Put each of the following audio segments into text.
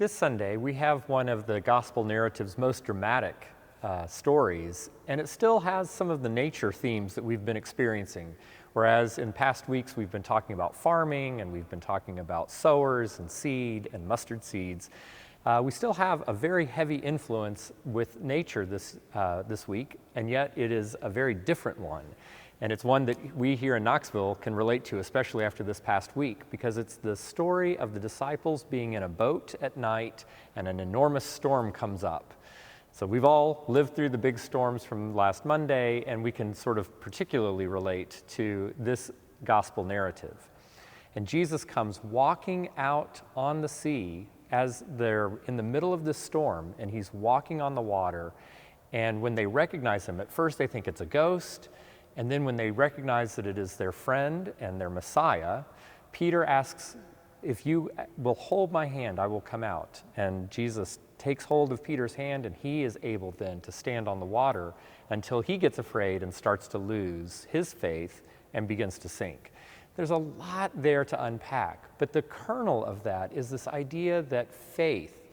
This Sunday, we have one of the gospel narrative's most dramatic stories, and it still has some of the nature themes that we've been experiencing. Whereas in past weeks, we've been talking about farming, and we've been talking about sowers and seed and mustard seeds. We still have a very heavy influence with nature this week, and yet it is a very different one. And it's one that we here in Knoxville can relate to, especially after this past week, because it's the story of the disciples being in a boat at night and an enormous storm comes up. So we've all lived through the big storms from last Monday, and we can sort of particularly relate to this gospel narrative. And Jesus comes walking out on the sea as they're in the middle of this storm, and he's walking on the water. And when they recognize him, at first they think it's a ghost. And then when they recognize that it is their friend and their Messiah, Peter asks, "If you will hold my hand, I will come out." And Jesus takes hold of Peter's hand, and he is able then to stand on the water until he gets afraid and starts to lose his faith and begins to sink. There's a lot there to unpack, but the kernel of that is this idea that faith,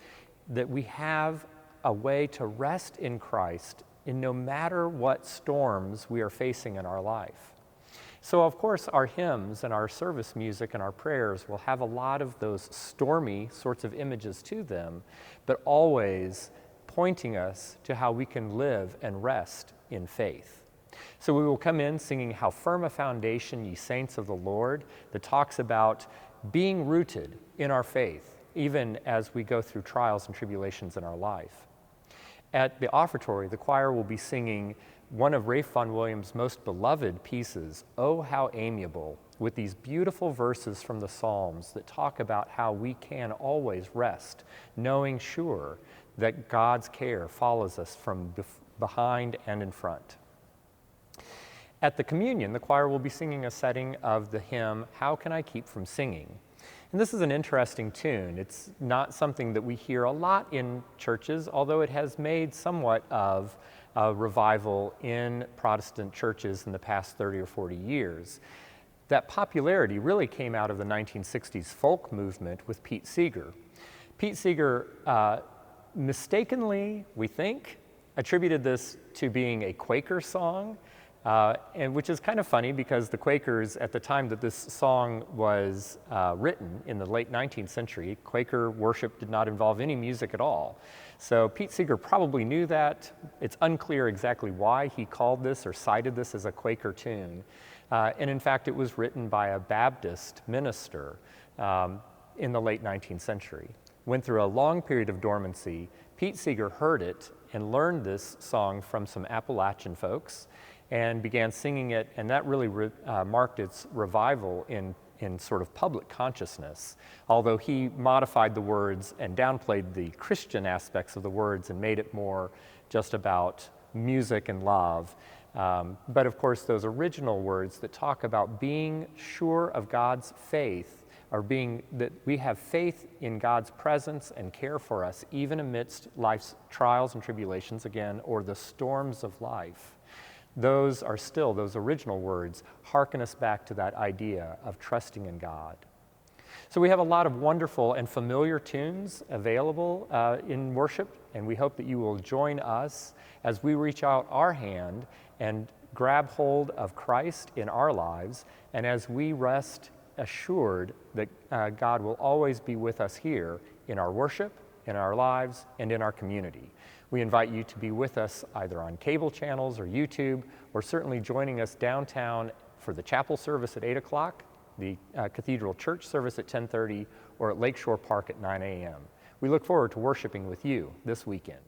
that we have a way to rest in Christ in no matter what storms we are facing in our life. So of course our hymns and our service music and our prayers will have a lot of those stormy sorts of images to them, but always pointing us to how we can live and rest in faith. So we will come in singing "How Firm a Foundation, Ye Saints of the Lord," that talks about being rooted in our faith, even as we go through trials and tribulations in our life. At the offertory, the choir will be singing one of Ralph Vaughan Williams' most beloved pieces, "Oh, How Amiable," with these beautiful verses from the Psalms that talk about how we can always rest, knowing sure that God's care follows us from behind and in front. At the communion, the choir will be singing a setting of the hymn, "How Can I Keep From Singing?" And this is an interesting tune. It's not something that we hear a lot in churches, although it has made somewhat of a revival in Protestant churches in the past 30 or 40 years. That popularity really came out of the 1960s folk movement with Pete Seeger. Pete Seeger mistakenly, we think, attributed this to being a Quaker song, and which is kind of funny because the Quakers, at the time that this song was written in the late 19th century, Quaker worship did not involve any music at all. So Pete Seeger probably knew that. It's unclear exactly why he called this or cited this as a Quaker tune. And in fact, it was written by a Baptist minister in the late 19th century. Went through a long period of dormancy. Pete Seeger heard it and learned this song from some Appalachian folks and began singing it, and that really marked its revival in sort of public consciousness, although he modified the words and downplayed the Christian aspects of the words and made it more just about music and love. But of course, those original words that talk about being sure of God's faith, or being that we have faith in God's presence and care for us, even amidst life's trials and tribulations again, or the storms of life. Those are still, those original words, hearken us back to that idea of trusting in God. So we have a lot of wonderful and familiar tunes available in worship, and we hope that you will join us as we reach out our hand and grab hold of Christ in our lives, and as we rest assured that God will always be with us here in our worship, in our lives, and in our community. We invite you to be with us either on cable channels or YouTube, or certainly joining us downtown for the chapel service at 8 o'clock, the Cathedral Church service at 10:30, or at Lakeshore Park at 9 a.m. We look forward to worshiping with you this weekend.